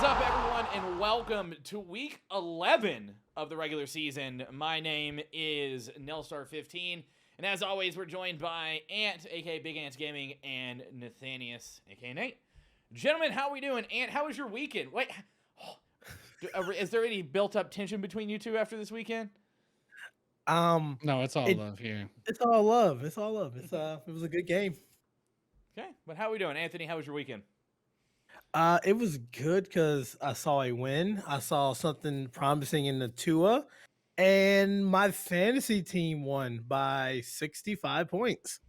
up, everyone, and welcome to week 11 of the regular season. My name is Nelstar15, and as always, we're joined by Ant, aka Big Ants Gaming, and Nathanius, aka Nate. Gentlemen, how are we doing? Ant, how was your weekend? Wait, is there any built-up tension between you two after this weekend? No, it's all love here. It's all love. It's all love. It was a good game. Okay, but how are we doing? Anthony, how was your weekend? It was good because I saw a win. I saw something promising in the Tua, and my fantasy team won by 65 points.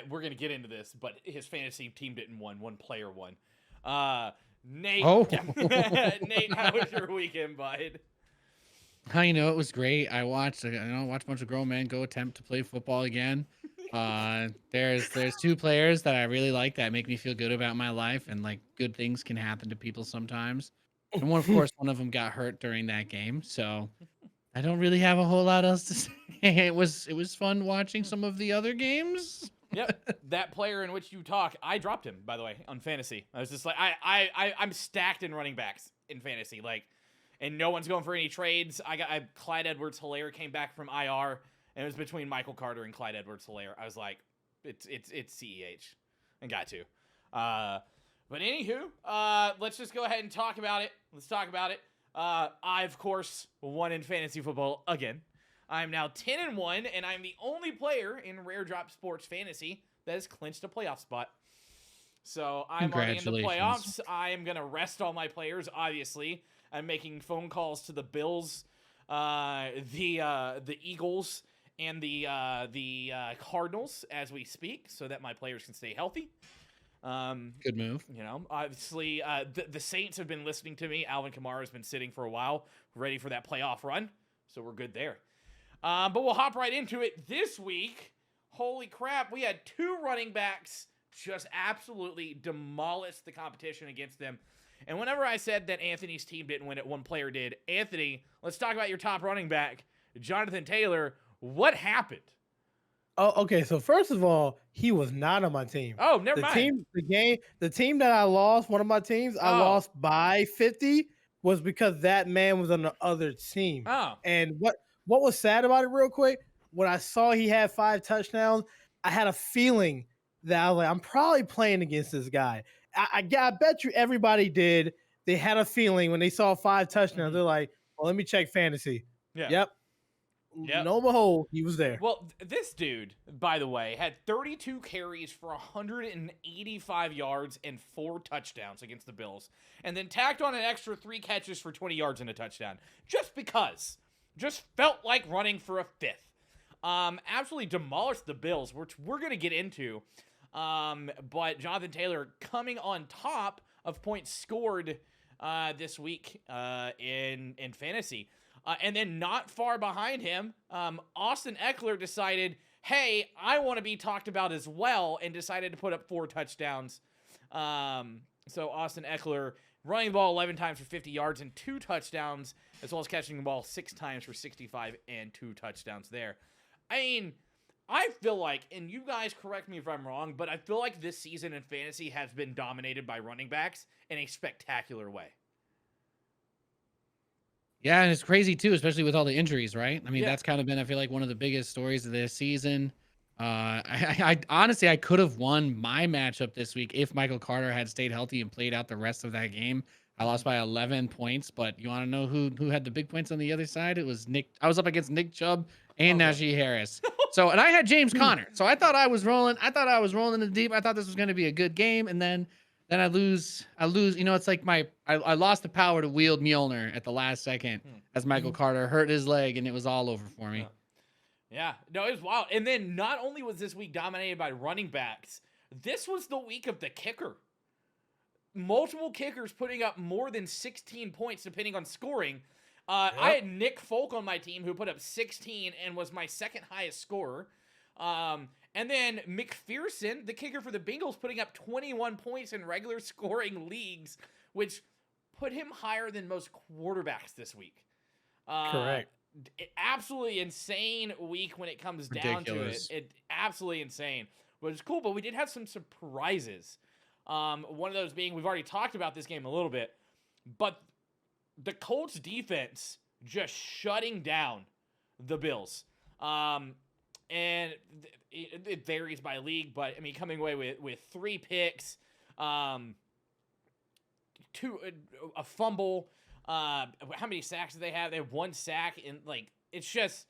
We're gonna get into this, but his fantasy team didn't win. One player won. Nate. Oh. Nate, how was your weekend, bud? How you know it was great. I watched a bunch of grown men go attempt to play football again. There's two players that I really like that make me feel good about my life, and like good things can happen to people sometimes. And one of them got hurt during that game, so I don't really have a whole lot else to say. It was fun watching some of the other games. Yep, that player in which you talk, I dropped him, by the way, on fantasy. I was just like, I'm stacked in running backs in fantasy, like, and no one's going for any trades. Clyde Edwards-Helaire came back from IR, and it was between Michael Carter and Clyde Edwards-Helaire. I was like, it's CEH, and got to. But anywho, let's just go ahead and talk about it. Let's talk about it. I, of course, won in fantasy football again. I'm now 10-1, and I'm the only player in Rare Drop Sports Fantasy that has clinched a playoff spot. So I'm already in the playoffs. I am going to rest all my players, obviously. I'm making phone calls to the Bills, the Eagles, and the Cardinals as we speak, so that my players can stay healthy. Good move. You know, obviously, the Saints have been listening to me. Alvin Kamara has been sitting for a while, ready for that playoff run, so we're good there. But we'll hop right into it. This week, holy crap, we had two running backs just absolutely demolish the competition against them. And whenever I said that Anthony's team didn't win it, one player did. Anthony, let's talk about your top running back, Jonathan Taylor. What happened? Oh, okay. So first of all, he was not on my team. Oh, never mind. The team that I lost, one of my teams, I lost by 50 was because that man was on the other team. Oh. And what was sad about it, real quick, when I saw he had 5 touchdowns, I had a feeling that I was like, I'm probably playing against this guy. I bet you everybody did. They had a feeling when they saw 5 touchdowns. They're like, well, let me check fantasy. Yeah. Yep. No, behold, he was there. Well, this dude, by the way, had 32 carries for 185 yards and 4 touchdowns against the Bills, and then tacked on an extra 3 catches for 20 yards and a touchdown. Just because. Just felt like running for a 5th. Absolutely demolished the Bills, which we're going to get into. But Jonathan Taylor coming on top of points scored this week in fantasy. And then not far behind him, Austin Eckler decided, hey, I want to be talked about as well, and decided to put up 4 touchdowns. So Austin Eckler running the ball 11 times for 50 yards and 2 touchdowns, as well as catching the ball 6 times for 65 and 2 touchdowns there. I mean, I feel like, and you guys correct me if I'm wrong, but I feel like this season in fantasy has been dominated by running backs in a spectacular way. Yeah, and it's crazy too, especially with all the injuries, right? I mean, that's kind of been, I feel like, one of the biggest stories of this season. I honestly, I could have won my matchup this week if Michael Carter had stayed healthy and played out the rest of that game. I lost by 11 points, but you want to know who had the big points on the other side? It was Nick. I was up against Nick Chubb and Najee Harris. So, and I had James Conner. So I thought I was rolling. I thought I was rolling in the deep. I thought this was going to be a good game, and then I lose. You know, it's like I lost the power to wield Mjolnir at the last second as Michael Carter hurt his leg, and it was all over for me. Yeah, no, it was wild. And then not only was this week dominated by running backs, this was the week of the kicker. Multiple kickers putting up more than 16 points depending on scoring. I had Nick Folk on my team who put up 16 and was my second highest scorer. And then McPherson, the kicker for the Bengals, putting up 21 points in regular scoring leagues, which put him higher than most quarterbacks this week. Correct. Absolutely insane week when it comes down to it. Absolutely insane. But it's cool, but we did have some surprises. One of those being, we've already talked about this game a little bit, but the Colts defense just shutting down the Bills. And it varies by league, but I mean, coming away with 3 picks, a fumble. How many sacks did they have? They have 1 sack, and like, it's just,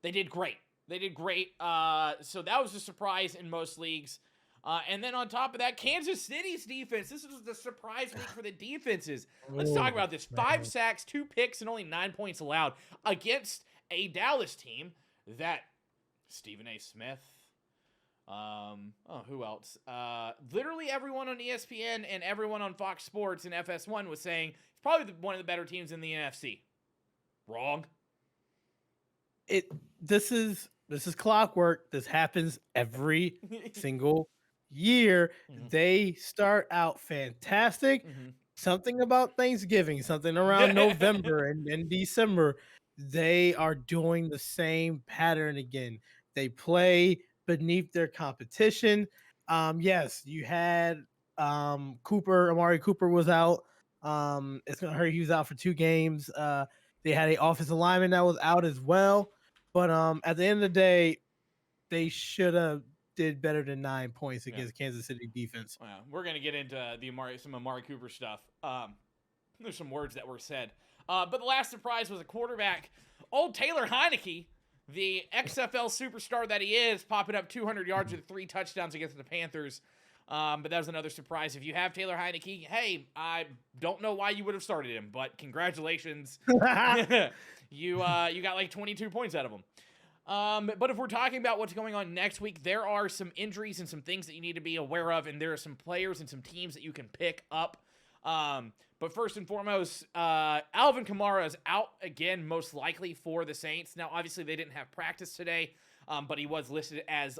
they did great. They did great. So that was a surprise in most leagues. And then on top of that, Kansas City's defense. This was the surprise week for the defenses. Let's talk about this. 5 sacks, 2 picks, and only 9 points allowed against a Dallas team that Stephen A. Smith. Who else? Literally everyone on ESPN and everyone on Fox Sports and FS1 was saying it's probably one of the better teams in the NFC. Wrong. This is clockwork. This happens every single year. Mhm. They start out fantastic. Something about Thanksgiving, something around November and December, they are doing the same pattern again. They play beneath their competition. Yes, you had Amari Cooper was out. It's gonna hurt. He was out for 2 games. They had an offensive lineman that was out as well. But at the end of the day, they should have did better than 9 points against Kansas City defense. Yeah, we're gonna get into some Amari Cooper stuff. There's some words that were said. But the last surprise was a quarterback. Old Taylor Heineke, the XFL superstar that he is, popping up 200 yards with 3 touchdowns against the Panthers. But that was another surprise. If you have Taylor Heineke, hey, I don't know why you would have started him, but congratulations. You got like 22 points out of him. But if we're talking about what's going on next week, there are some injuries and some things that you need to be aware of, and there are some players and some teams that you can pick up. But first and foremost, Alvin Kamara is out again, most likely for the Saints. Now, obviously, they didn't have practice today, but he was listed as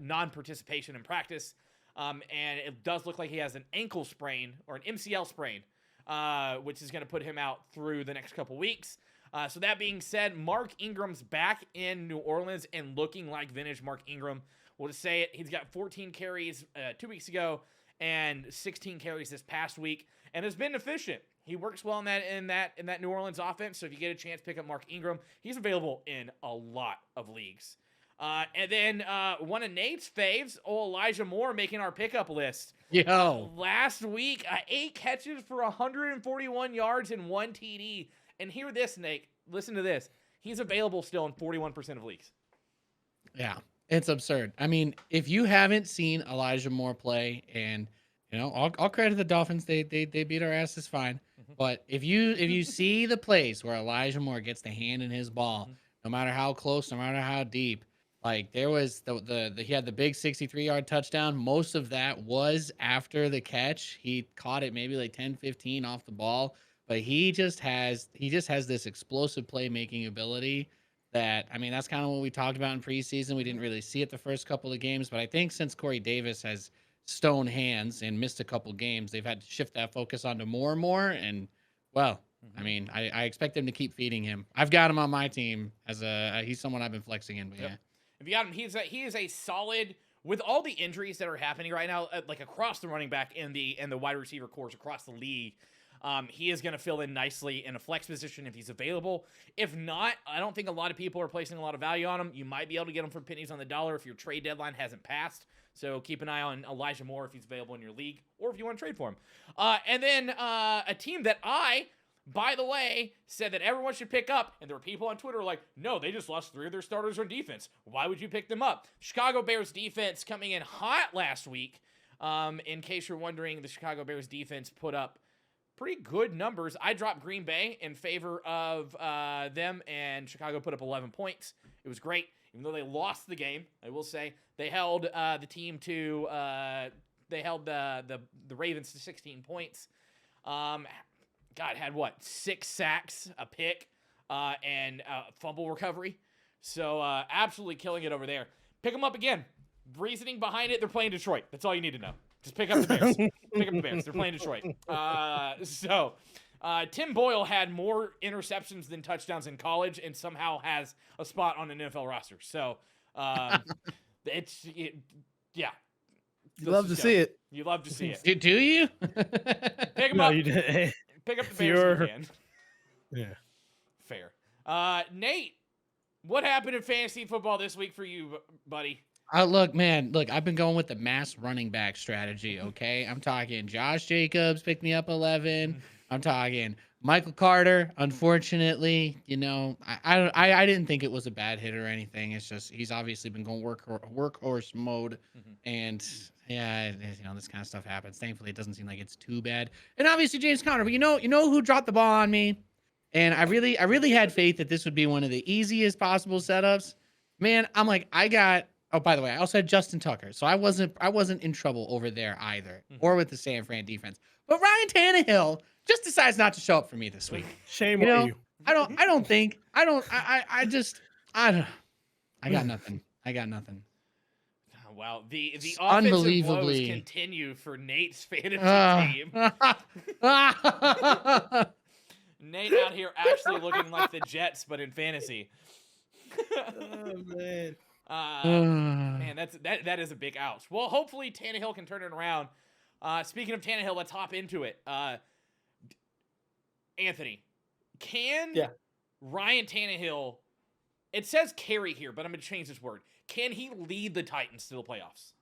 non-participation in practice. And it does look like he has an ankle sprain or an MCL sprain, which is going to put him out through the next couple weeks. So that being said, Mark Ingram's back in New Orleans and looking like vintage Mark Ingram. We'll just say it. He's got 14 carries 2 weeks ago and 16 carries this past week, and has been efficient. He works well in that New Orleans offense. So if you get a chance, pick up Mark Ingram. He's available in a lot of leagues. And then one of Nate's faves, Elijah Moore, making our pickup list. Last week, 8 catches for 141 yards and 1 TD. And hear this, Nate. Listen to this. He's available still in 41% of leagues. Yeah, it's absurd. I mean, if you haven't seen Elijah Moore play, and I'll credit the Dolphins. They beat our asses fine. But if you see the plays where Elijah Moore gets the hand in his ball, no matter how close, no matter how deep, like there was he had the big 63-yard touchdown. Most of that was after the catch. He caught it maybe like 10, 15 off the ball. But he just has this explosive playmaking ability that, I mean, that's kind of what we talked about in preseason. We didn't really see it the first couple of games, but I think since Corey Davis has stone hands and missed a couple games, they've had to shift that focus onto more and more. And, well, I mean, I expect them to keep feeding him. I've got him on my team as he's someone I've been flexing in, but yeah. If you got him, he is a solid, with all the injuries that are happening right now, like across the running back and the wide receiver cores across the league. He is going to fill in nicely in a flex position if he's available. If not, I don't think a lot of people are placing a lot of value on him. You might be able to get him for pennies on the dollar if your trade deadline hasn't passed. So keep an eye on Elijah Moore if he's available in your league or if you want to trade for him. And then a team that by the way, said that everyone should pick up, and there were people on Twitter like, no, they just lost 3 of their starters on defense. Why would you pick them up? Chicago Bears defense coming in hot last week. In case you're wondering, the Chicago Bears defense put up pretty good numbers. I dropped Green Bay in favor of them, and Chicago put up 11 points. It was great. Even though they lost the game, I will say, they held the team to the Ravens to 16 points. Had 6 sacks, a pick, and fumble recovery. So absolutely killing it over there. Pick them up again. Reasoning behind it, they're playing Detroit. That's all you need to know. Just pick up the Bears. Pick up the Bears. They're playing Detroit. Tim Boyle had more interceptions than touchdowns in college and somehow has a spot on an NFL roster. So, yeah. You love to see it. You love to see it. Do you? Pick him No, up. you didn't. Pick up the If Bears if you you're- can. Yeah. Fair. Nate, what happened in fantasy football this week for you, buddy? Look, man, I've been going with the mass running back strategy, okay? I'm talking Josh Jacobs picked me up 11. I'm talking Michael Carter. Unfortunately, I didn't think it was a bad hit or anything. It's just he's obviously been going workhorse mode, and yeah, this kind of stuff happens. Thankfully, it doesn't seem like it's too bad. And obviously James Conner, but you know who dropped the ball on me, and I really had faith that this would be one of the easiest possible setups. Man, I'm like, I got. Oh, by the way, I also had Justin Tucker, so I wasn't in trouble over there either, or with the San Fran defense. But Ryan Tannehill just decides not to show up for me this week. Shame You on know, you. I got nothing. I got nothing. Oh, wow. The It's offensive woes unbelievably- continue for Nate's fantasy team. Nate out here actually looking like the Jets, but in fantasy. Oh man. Man, that is a big ouch. Well, hopefully Tannehill can turn it around. Speaking of Tannehill, let's hop into it. Anthony, can Ryan Tannehill? It says carry here, but I'm gonna change this word. Can he lead the Titans to the playoffs?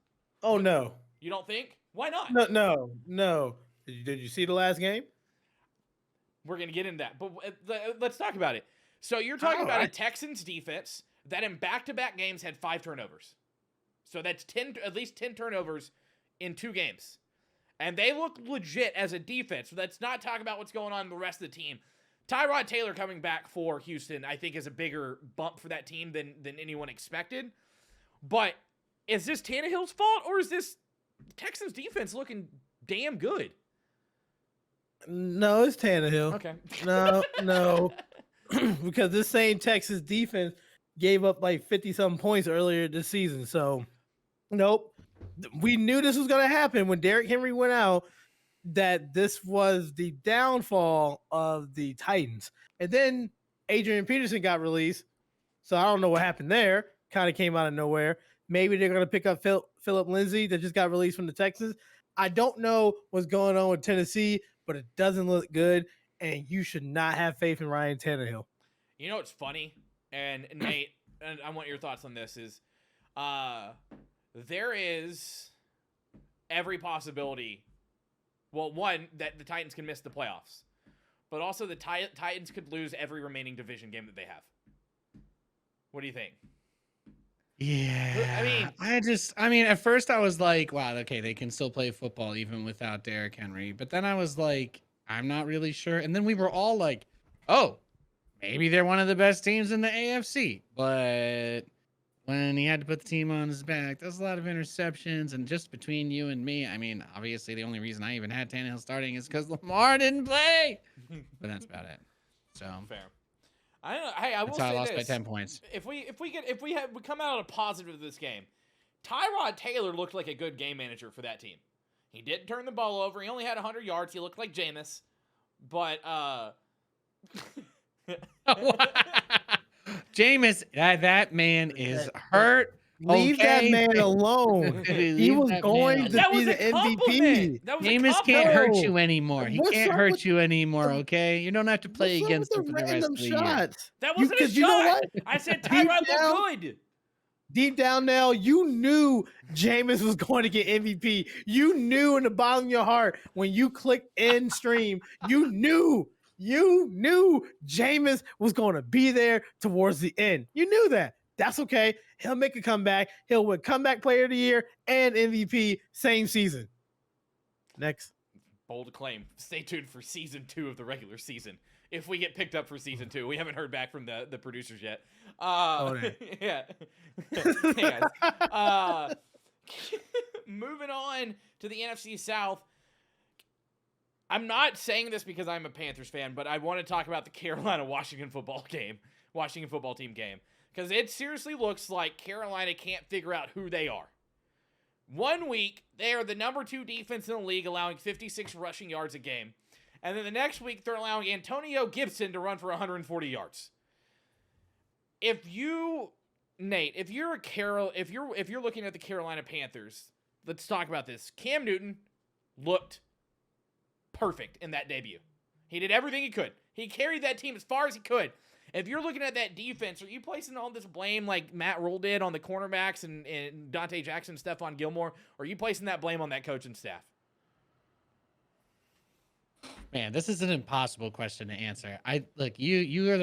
Oh no. You don't think? Why not? No. Did you see the last game? We're gonna get into that, but let's talk about it. So you're talking about a Texans defense that in back-to-back games had 5 turnovers. So that's at least 10 turnovers in 2 games. And they look legit as a defense. So let's not talk about what's going on in the rest of the team. Tyrod Taylor coming back for Houston, I think, is a bigger bump for that team than anyone expected. But is this Tannehill's fault, or is this Texans defense looking damn good? No, it's Tannehill. Okay. No. Because this same Texas defense gave up like 50-something points earlier this season. So, nope. We knew this was going to happen when Derrick Henry went out, that this was the downfall of the Titans. And then Adrian Peterson got released. So I don't know what happened there. Kind of came out of nowhere. Maybe they're going to pick up Philip Lindsay that just got released from the Texans. I don't know what's going on with Tennessee, but it doesn't look good. And you should not have faith in Ryan Tannehill. You know what's funny? And Nate, and I want your thoughts on this, is there is every possibility, well, one, that the Titans can miss the playoffs, but also the Titans could lose every remaining division game that they have. What do you think? Yeah. I mean, at first I was like, wow, okay, they can still play football even without Derrick Henry. But then I was like, I'm not really sure. And then we were all like, oh, maybe they're one of the best teams in the AFC. But when he had to put the team on his back, there's a lot of interceptions. And just between you and me, I mean, obviously the only reason I even had Tannehill starting is because Lamar didn't play. But that's about it. So fair. I don't know. Hey, I will say I lost this. by 10 points. If we come out a positive of this game, Tyrod Taylor looked like a good game manager for that team. He didn't turn the ball over. He only had 100 yards. He looked like Jameis. But Jameis, that man is hurt. Leave that man alone. He was going to be the MVP. Jameis can't hurt you anymore. He What's can't up hurt with you anymore, okay? You don't have to play What's up against him with for the the rest of the year. shots? That wasn't a You know shot. what? I said Tyrod looked good. Deep down now, you knew Jameis was going to get MVP. You knew in the bottom of your heart when you clicked end stream, you knew Jameis was going to be there towards the end. You knew that. That's okay. He'll make a comeback. He'll win comeback player of the year and MVP same season. Next. Bold claim. Stay tuned for season 2 of the regular season. If we get picked up for season 2, we haven't heard back from the producers yet. Yeah. Moving on to the NFC South. I'm not saying this because I'm a Panthers fan, but I want to talk about the Carolina-Washington football team game. Because it seriously looks like Carolina can't figure out who they are. 1 week, they are the number 2 defense in the league, allowing 56 rushing yards a game. And then the next week, they're allowing Antonio Gibson to run for 140 yards. Nate, if you're looking at the Carolina Panthers, let's talk about this. Cam Newton looked perfect in that debut. He did everything he could. He carried that team as far as he could. If you're looking at that defense, are you placing all this blame like Matt Rule did on the cornerbacks and Dante Jackson, Stephon Gilmore? Or are you placing that blame on that coaching staff? Man, this is an impossible question to answer. You are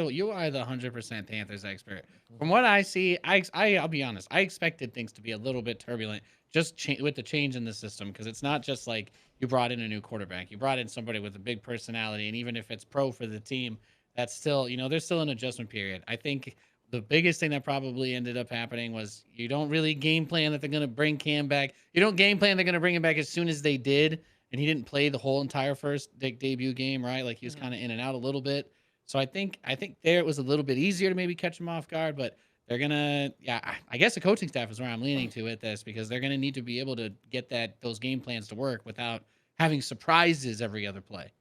the 100% Panthers expert. From what I see, I'll be honest. I expected things to be a little bit turbulent just with the change in the system, because it's not just like you brought in a new quarterback. You brought in somebody with a big personality, and even if it's pro for the team, that's still, there's still an adjustment period. I think the biggest thing that probably ended up happening was you don't really game plan that they're going to bring Cam back. You don't game plan they're going to bring him back as soon as they did. And he didn't play the whole entire first debut game, right? Like he was kind of in and out a little bit. So I think there it was a little bit easier to maybe catch him off guard, but they're gonna, I guess the coaching staff is where I'm leaning to with this, because they're gonna need to be able to get those game plans to work without having surprises every other play.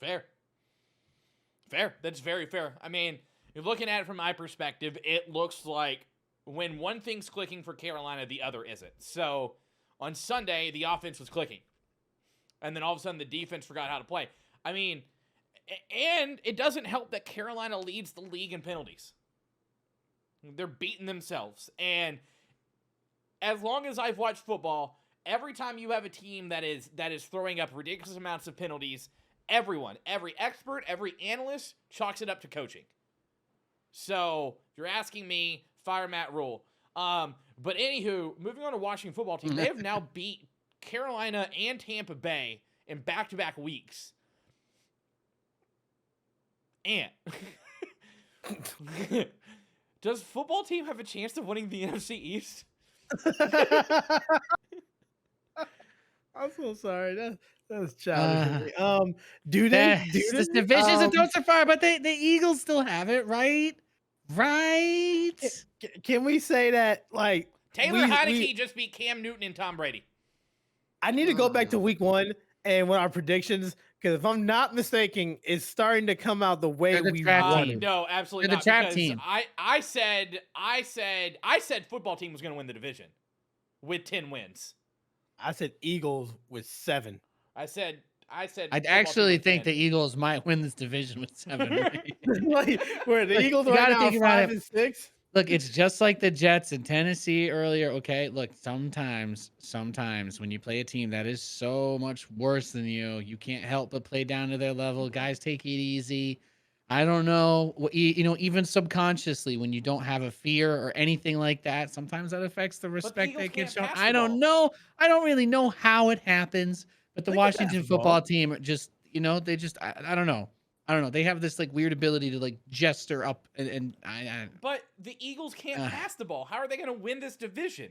Fair. That's very fair. I mean, you're looking at it from my perspective, it looks like when one thing's clicking for Carolina, the other isn't. So on Sunday, the offense was clicking. And then all of a sudden, the defense forgot how to play. I mean, and it doesn't help that Carolina leads the league in penalties. They're beating themselves. And as long as I've watched football, every time you have a team that is throwing up ridiculous amounts of penalties, every expert, every analyst chalks it up to coaching. So if you're asking me, fire Matt Rule. But anywho, moving on to Washington football team, they have now beat Carolina and Tampa Bay in back-to-back weeks. And does football team have a chance of winning the NFC East? I'm so sorry. That's childish. Do they? This division's a dumpster fire, but the Eagles still have it, right? Right? Can we say that, like, Taylor Heineke just beat Cam Newton and Tom Brady? I need to go back to week 1 and what our predictions, because if I'm not mistaken, it's starting to come out the way we wanted. No, absolutely not. The trap team. I said football team was going to win the division with 10 wins. I said Eagles with 7. I said. I actually think the Eagles might win this division with 7. Right? Like, where the Eagles right now 5 and 6. Look, it's just like the Jets in Tennessee earlier. Okay, look, sometimes when you play a team that is so much worse than you can't help but play down to their level. Guys, take it easy. I don't know, even subconsciously, when you don't have a fear or anything like that, sometimes that affects the respect that gets shown. I don't know. I don't really know how it happens, but the Washington football team just, they just, I don't know. I don't know. They have this like weird ability to like gesture up and But the Eagles can't pass the ball. How are they going to win this division?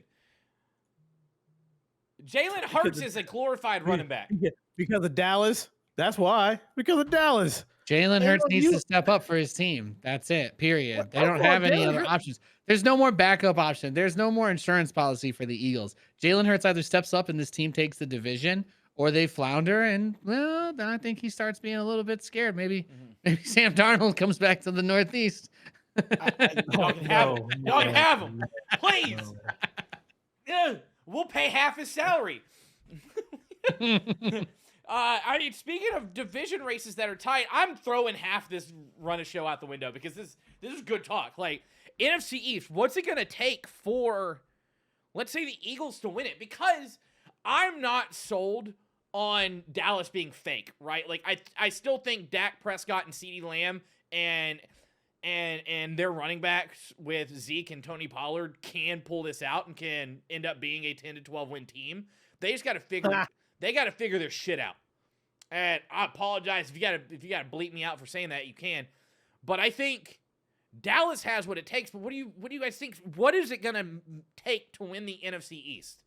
Jalen Hurts is a glorified running back. Because of Dallas. That's why. Because of Dallas. Jalen Hurts needs to step up for his team. That's it. Period. They don't have any other options. There's no more backup option. There's no more insurance policy for the Eagles. Jalen Hurts either steps up and this team takes the division, or they flounder, and well, then I think he starts being a little bit scared. Maybe Sam Darnold comes back to the Northeast. Y'all can have him. Please. We'll pay half his salary. I mean, speaking of division races that are tight, I'm throwing half this run of show out the window, because this is good talk. Like, NFC East, what's it going to take for, let's say, the Eagles to win it? Because I'm not sold on Dallas being fake, right? Like, I still think Dak Prescott and CeeDee Lamb and their running backs with Zeke and Tony Pollard can pull this out and can end up being a 10 to 12 win team. They just got to figure their shit out. And I apologize if you got to bleep me out for saying that, you can. But I think Dallas has what it takes. But what do you guys think? What is it going to take to win the NFC East?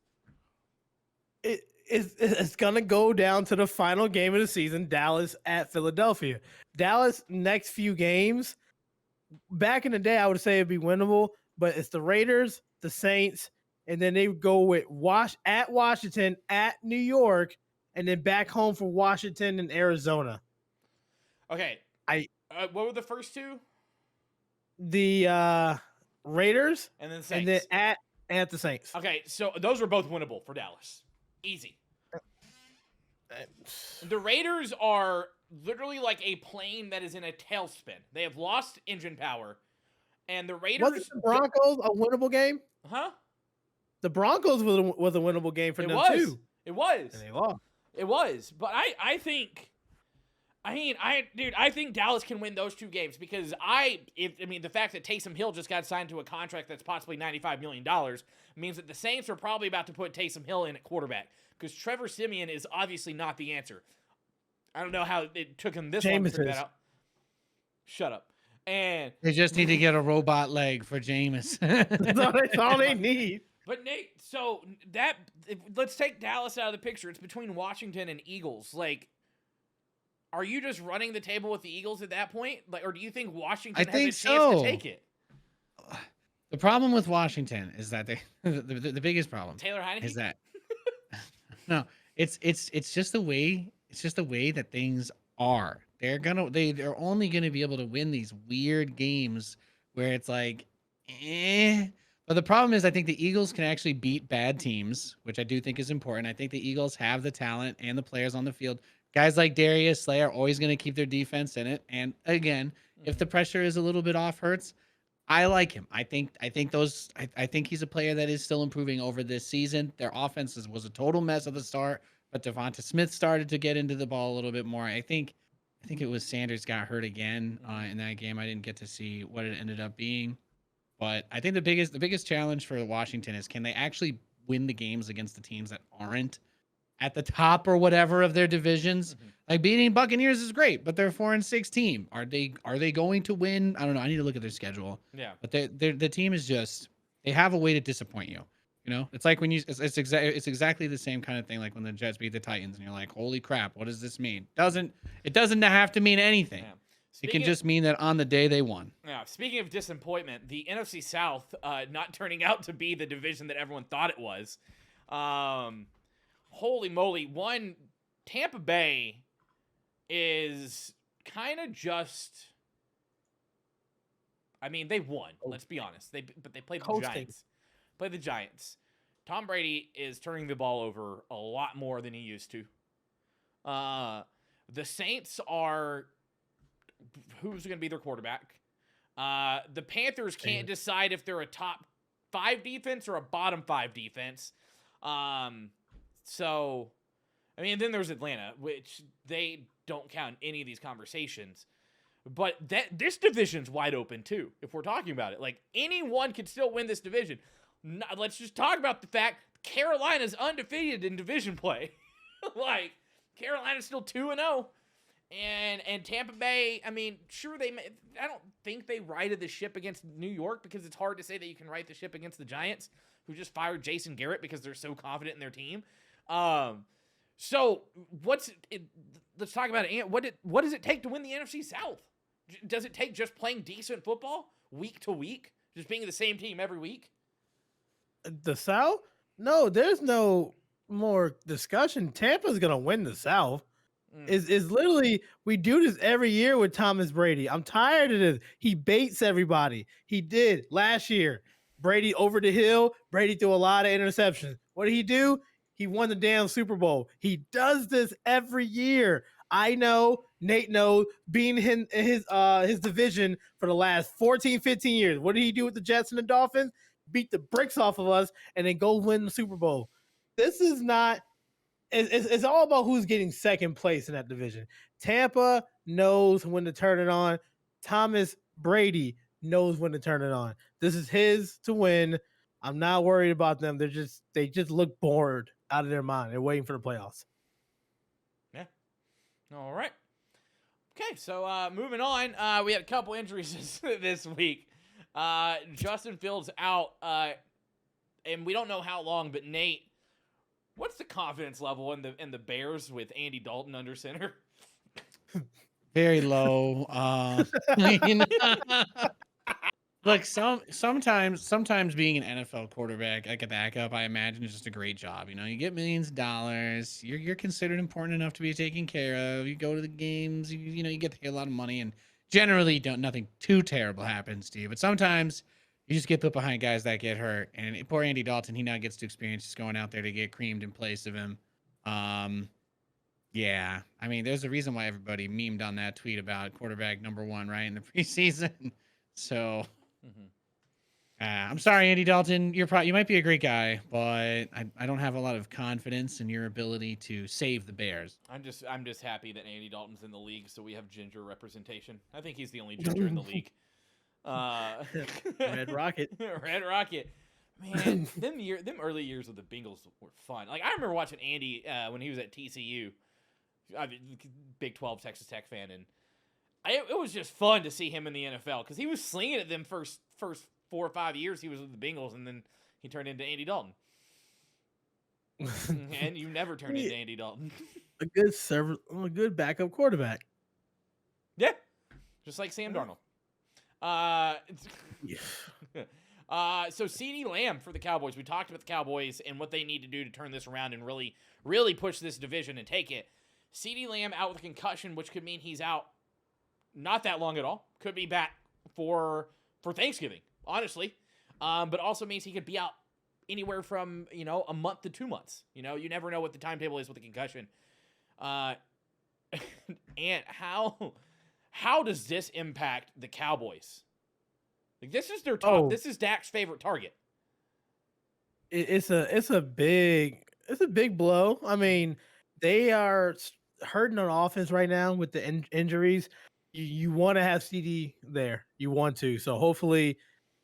It's going to go down to the final game of the season, Dallas at Philadelphia. Dallas next few games, back in the day, I would say it'd be winnable, but it's the Raiders, the Saints, and then they go with Washington, at New York, and then back home for Washington and Arizona. Okay. What were the first two? The Raiders, and then Saints. And then and at the Saints. Okay, so those are both winnable for Dallas. Easy. The Raiders are literally like a plane that is in a tailspin. They have lost engine power. And the Raiders... Wasn't the Broncos a winnable game? Huh? The Broncos was a winnable game for them, too. It was. And they lost. It was. But I think... I think Dallas can win those two games because the fact that Taysom Hill just got signed to a contract that's possibly $95 million means that the Saints are probably about to put Taysom Hill in at quarterback because Trevor Siemian is obviously not the answer. I don't know how it took him this long to figure that out. Shut up. And they just need to get a robot leg for Jameis. That's all they need. But Nate, let's take Dallas out of the picture. It's between Washington and Eagles. Like, are you just running the table with the Eagles at that point? Like, or do you think Washington has a chance to take it? The problem with Washington is that the biggest problem Taylor Heineke is that no, it's just the way that things are. They're only gonna be able to win these weird games where it's like, But the problem is I think the Eagles can actually beat bad teams, which I do think is important. I think the Eagles have the talent and the players on the field. Guys like Darius Slay are always going to keep their defense in it. And again, if the pressure is a little bit off Hurts, I like him. I think he's a player that is still improving over this season. Their offense was a total mess at the start, but Devonta Smith started to get into the ball a little bit more. I think it was Sanders got hurt again in that game. I didn't get to see what it ended up being, but I think the biggest challenge for Washington is can they actually win the games against the teams that aren't at the top or whatever of their divisions. Like beating Buccaneers is great, but they're a 4-6 team. Are they going to win? I don't know. I need to look at their schedule. Yeah. But the team is just, they have a way to disappoint you. You know, it's like when it's exactly the same kind of thing. Like when the Jets beat the Titans and you're like, holy crap, what does this mean? It doesn't have to mean anything. Yeah. It can just mean that on the day they won. Yeah. Speaking of disappointment, the NFC South not turning out to be the division that everyone thought it was. Holy moly. Tampa Bay is kind of just, I mean, they won. Let's be honest. But they played the Giants. Tom Brady is turning the ball over a lot more than he used to. The Saints are, who's going to be their quarterback? The Panthers can't decide if they're a top 5 defense or a bottom 5 defense. So, I mean, then there's Atlanta, which they don't count in any of these conversations. But this division's wide open, too, if we're talking about it. Like, anyone could still win this division. Let's just talk about the fact Carolina's undefeated in division play. Like, Carolina's still 2-0. And Tampa Bay, I mean, sure, I don't think they righted the ship against New York because it's hard to say that you can right the ship against the Giants, who just fired Jason Garrett because they're so confident in their team. So let's talk about it. What does it take to win the NFC South? Does it take just playing decent football week to week? Just being the same team every week? The South? No, there's no more discussion. Tampa's going to win the South. Is literally, we do this every year with Thomas Brady. I'm tired of this. He baits everybody. He did last year. Brady over the hill. Brady threw a lot of interceptions. What did he do? He won the damn Super Bowl. He does this every year. I know, Nate knows, being in his division for the last 14, 15 years. What did he do with the Jets and the Dolphins? Beat the bricks off of us and then go win the Super Bowl. This is not, it's all about who's getting second place in that division. Tampa knows when to turn it on. Thomas Brady knows when to turn it on. This is his to win. I'm not worried about them. They just look bored out of their mind. They're waiting for the playoffs. Yeah. All right. Okay, so moving on. We had a couple injuries this week. Justin Fields out, and we don't know how long. But Nate, what's the confidence level in the Bears with Andy Dalton under center? Very low. Look, sometimes being an NFL quarterback, like a backup, I imagine is just a great job. You know, you get millions of dollars. You're considered important enough to be taken care of. You go to the games. You get to get a lot of money, and generally, nothing too terrible happens to you. But sometimes You just get put behind guys that get hurt, and poor Andy Dalton, he now gets to experience just going out there to get creamed in place of him. Yeah, I mean, there's a reason why everybody memed on that tweet about quarterback number 1, right, in the preseason. So, I'm sorry, Andy Dalton. You might be a great guy, but I don't have a lot of confidence in your ability to save the Bears. I'm just happy that Andy Dalton's in the league, so we have ginger representation. I think he's the only ginger in the league. Red Rocket. Red Rocket. Man, them early years of the Bengals were fun. Like, I remember watching Andy when he was at TCU. I'm a Big 12 Texas Tech fan, and it was just fun to see him in the NFL because he was slinging at them first 4 or 5 years he was with the Bengals, and then he turned into Andy Dalton. And you never turned into Andy Dalton. A good backup quarterback. Yeah, just like Sam Darnold. So CeeDee Lamb for the Cowboys. We talked about the Cowboys and what they need to do to turn this around and really, really push this division and take it. CeeDee Lamb out with a concussion, which could mean he's out not that long at all. Could be back for Thanksgiving, honestly. But also means he could be out anywhere from, a month to 2 months. You never know what the timetable is with a concussion. And how does this impact the Cowboys? Like, this is their top. This is Dak's favorite target. It's a big blow. I mean, they are hurting on offense right now with the injuries. You want to have CD there. You want to. So hopefully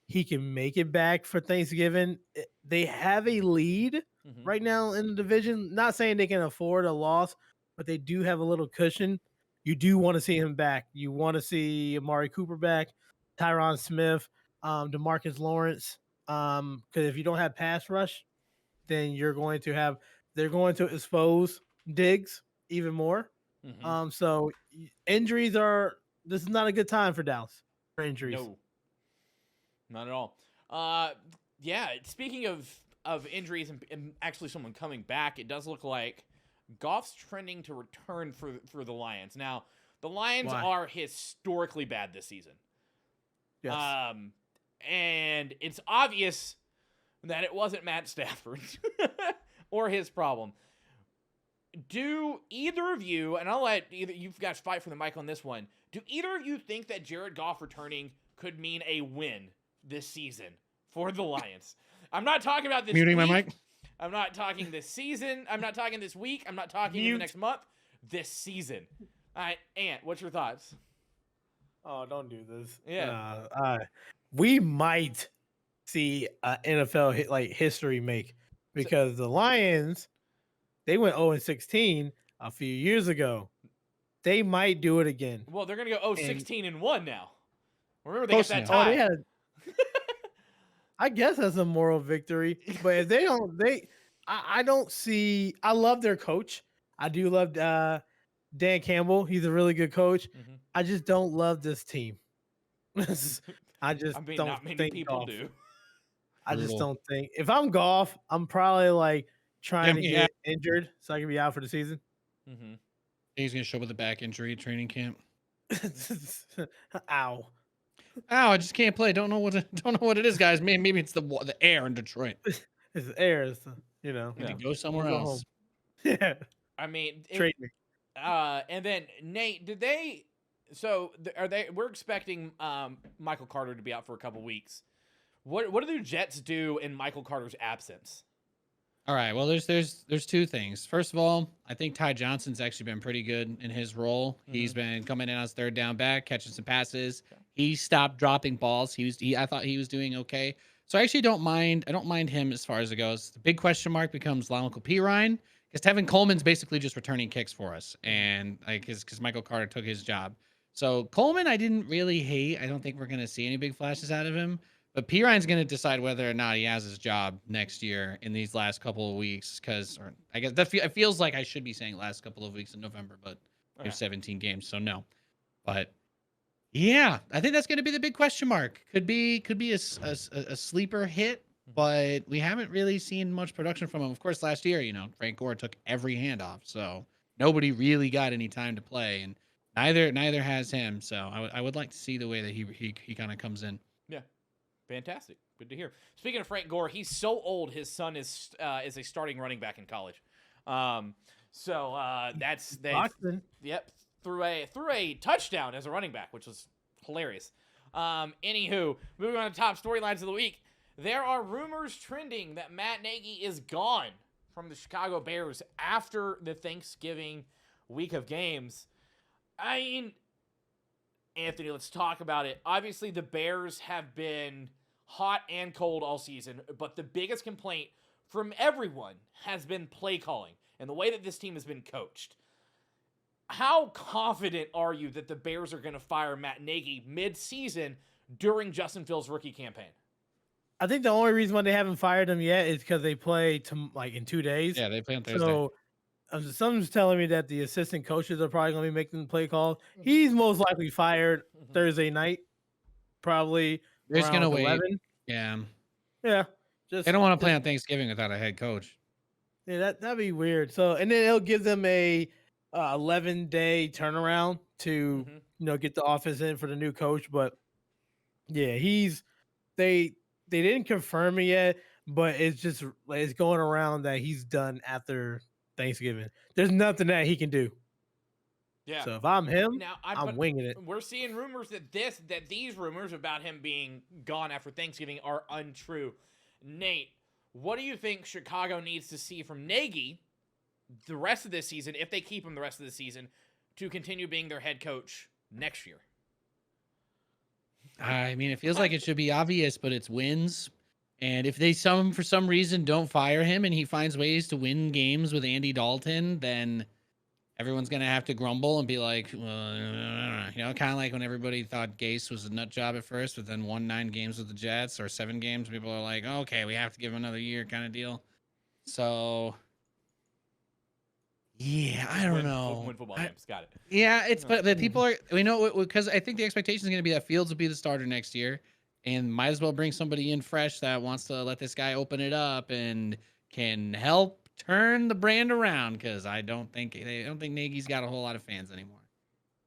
he can make it back for Thanksgiving. They have a lead right now in the division. Not saying they can afford a loss, but they do have a little cushion. You do want to see him back. You want to see Amari Cooper back, Tyron Smith, DeMarcus Lawrence. Because if you don't have pass rush, then they're going to expose Diggs even more. So injuries this is not a good time for Dallas for injuries. No, not at all. Yeah, speaking of injuries and actually someone coming back, it does look like Goff's trending to return for the Lions. Now, the Lions are historically bad this season. Yes. And it's obvious that it wasn't Matt Stafford or his problem. Do either of you, and I'll let either you guys fight for the mic on this one, do either of you think that Jared Goff returning could mean a win this season for the Lions? I'm not talking about this Muting week. my mic. I'm not talking this season. I'm not talking this week. I'm not talking in the next month. This season. All right, Ant, what's your thoughts? Oh, don't do this. Yeah. We might see an NFL history make because the Lions, they went 0-16 a few years ago. They might do it again. Well, they're gonna go 0-16-1 now. Remember, they got that tie. Oh, they had. I guess that's a moral victory, but if they don't, I don't see. I love their coach. I do love Dan Campbell. He's a really good coach. I just don't love this team. I don't not many think people Goff. do. I just don't think. If I'm Goff, I'm probably trying to get injured so I can be out for the season. He's gonna show up with a back injury at training camp. Ow! I just can't play. Don't know what it is, guys. Maybe it's the air in Detroit. It's the air. Need to go somewhere else. Yeah. I mean, trade me. And then Nate, did they? So are they? We're expecting Michael Carter to be out for a couple weeks. What do the Jets do in Michael Carter's absence? All right. Well, there's two things. First of all, I think Ty Johnson's actually been pretty good in his role. He's been coming in as third down back, catching some passes. He stopped dropping balls. I thought he was doing okay. So I actually don't mind. I don't mind him as far as it goes. The big question mark becomes La'Mical Pirine because Tevin Coleman's basically just returning kicks for us, and because Michael Carter took his job. So Coleman, I didn't really hate. I don't think we're gonna see any big flashes out of him. But Pirine's going to decide whether or not he has his job next year in these last couple of weeks. Or I guess it feels like I should be saying last couple of weeks in November, but there's 17 games, so no. But yeah, I think that's going to be the big question mark. Could be a sleeper hit, but we haven't really seen much production from him. Of course, last year, Frank Gore took every handoff, so nobody really got any time to play, and neither has him. So I would like to see the way that he kind of comes in. Yeah. Fantastic. Good to hear. Speaking of Frank Gore, he's so old. His son is a starting running back in college. That's they. Boxing. Yep, threw a touchdown as a running back, which was hilarious. Anywho, moving on to top storylines of the week. There are rumors trending that Matt Nagy is gone from the Chicago Bears after the Thanksgiving week of games. I mean, Anthony, let's talk about it. Obviously, the Bears have been hot and cold all season, but the biggest complaint from everyone has been play calling and the way that this team has been coached. How confident are you that the Bears are going to fire Matt Nagy mid-season during Justin Fields' rookie campaign? I think the only reason why they haven't fired him yet is because they play in 2 days. Yeah, they play on Thursday. So someone's telling me that the assistant coaches are probably going to be making the play calls. He's most likely fired Thursday night, probably. They're just gonna wait. 11. Yeah. Yeah. They don't want to play on Thanksgiving without a head coach. Yeah, that'd be weird. So, and then it'll give them a 11-day turnaround to get the offense in for the new coach. But yeah, they didn't confirm it yet, but it's going around that he's done after Thanksgiving. There's nothing that he can do. Yeah. So if I'm him, now I'm winging it. We're seeing rumors that these rumors about him being gone after Thanksgiving are untrue. Nate, what do you think Chicago needs to see from Nagy the rest of this season, if they keep him the rest of the season, to continue being their head coach next year? I mean, it feels like it should be obvious, but it's wins. And if they for some reason don't fire him and he finds ways to win games with Andy Dalton, then everyone's going to have to grumble and be like, well, kind of like when everybody thought Gase was a nut job at first, but then won 9 games with the Jets or 7 games. People are like, okay, we have to give him another year kind of deal. So, yeah, I don't know. Win football games. Got it. Yeah, but the people are, because I think the expectation is going to be that Fields will be the starter next year and might as well bring somebody in fresh that wants to let this guy open it up and can help turn the brand around, because I don't think Nagy's got a whole lot of fans anymore.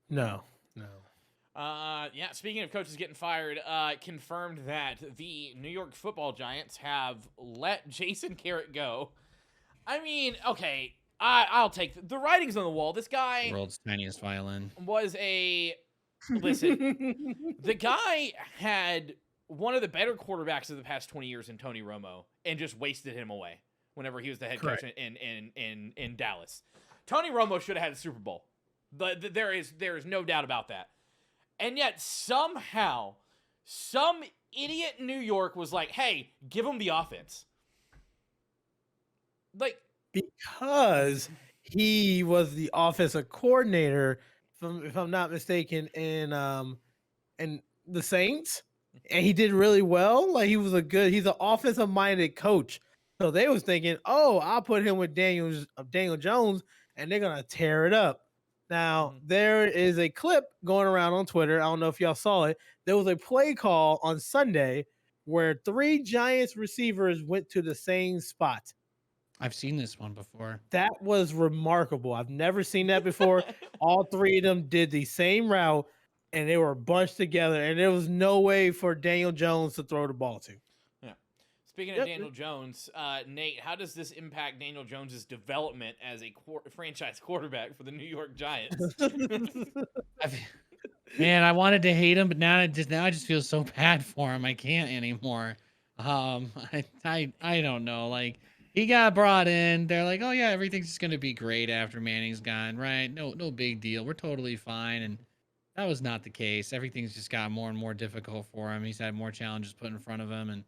No. Yeah, speaking of coaches getting fired, confirmed that the New York Football Giants have let Jason Garrett go. I mean, okay, I'll take the writings on the wall. This guy, World's tiniest violin, was listen, the guy had one of the better quarterbacks of the past 20 years in Tony Romo and just wasted him away whenever he was the head coach in Dallas. Tony Romo should have had a Super Bowl. There is no doubt about that. And yet somehow some idiot in New York was like, hey, give him the offense. Because he was the offensive coordinator, if I'm not mistaken, in the Saints, and he did really well. Like he's an offensive minded coach. So they was thinking, I'll put him with Daniel Jones, and they're gonna tear it up. Now there is a clip going around on Twitter. I don't know if y'all saw it. There was a play call on Sunday where 3 Giants receivers went to the same spot. I've seen this one before. That was remarkable. I've never seen that before. All 3 of them did the same route, and they were bunched together, and there was no way for Daniel Jones to throw the ball to. Yeah. Speaking of Daniel Jones, Nate, how does this impact Daniel Jones's development as a franchise quarterback for the New York Giants? Man, I wanted to hate him, but now I just feel so bad for him. I can't anymore. I don't know. Like, he got brought in. They're like, oh yeah, everything's just gonna be great after Manning's gone, right? No big deal. We're totally fine. And that was not the case. Everything's just got more and more difficult for him. He's had more challenges put in front of him, and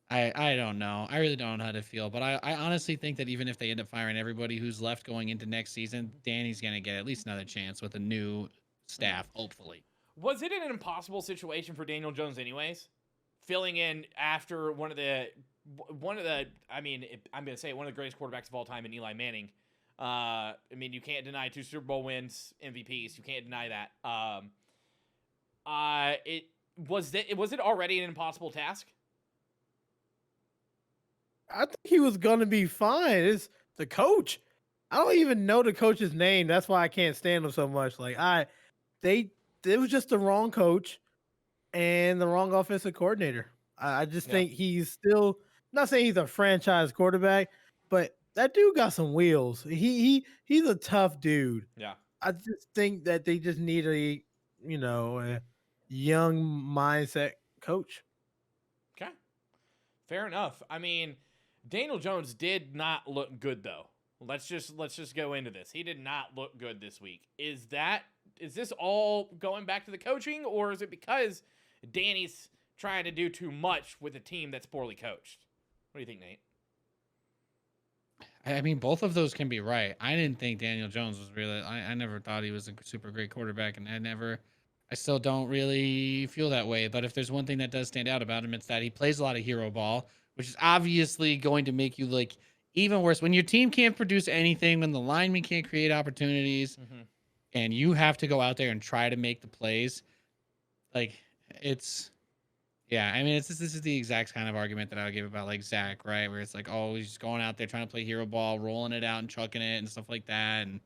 I don't know. I really don't know how to feel. But I honestly think that even if they end up firing everybody who's left going into next season, Danny's gonna get at least another chance with a new staff, hopefully. Was it an impossible situation for Daniel Jones anyways? Filling in after one of the I mean, I'm going to say one of the greatest quarterbacks of all time in Eli Manning. I mean, you can't deny 2 Super Bowl wins, MVPs. You can't deny that. Was it already an impossible task? I think he was going to be fine. It's the coach. I don't even know the coach's name. That's why I can't stand him so much. Like it was just the wrong coach and the wrong offensive coordinator. I just think he's still not saying he's a franchise quarterback, but that dude got some wheels. He's a tough dude. Yeah. I just think that they just need a a young mindset coach. Okay. Fair enough. I mean, Daniel Jones did not look good though. Let's just go into this. He did not look good this week. Is this all going back to the coaching, or is it because Danny's trying to do too much with a team that's poorly coached? What do you think, Nate? I mean, both of those can be right. I didn't think Daniel Jones was really. I never thought he was a super great quarterback, and I still don't really feel that way. But if there's one thing that does stand out about him, it's that he plays a lot of hero ball, which is obviously going to make you like even worse when your team can't produce anything, when the lineman can't create opportunities, and you have to go out there and try to make the plays. Like it's. Yeah, I mean, this is the exact kind of argument that I would give about like Zach, right? Where it's like, oh, he's just going out there trying to play hero ball, rolling it out and chucking it and stuff like that. And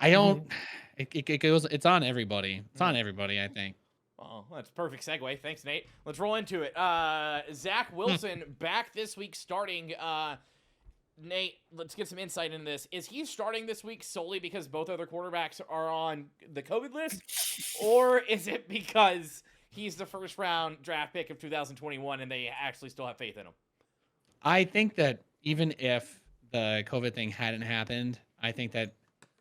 I don't, it goes, it's on everybody. It's on everybody, I think. Oh, that's a perfect segue. Thanks, Nate. Let's roll into it. Zach Wilson back this week starting. Nate, let's get some insight into this. Is he starting this week solely because both other quarterbacks are on the COVID list? Or is it because he's the first round draft pick of 2021 and they actually still have faith in him? I think that even if the COVID thing hadn't happened, I think that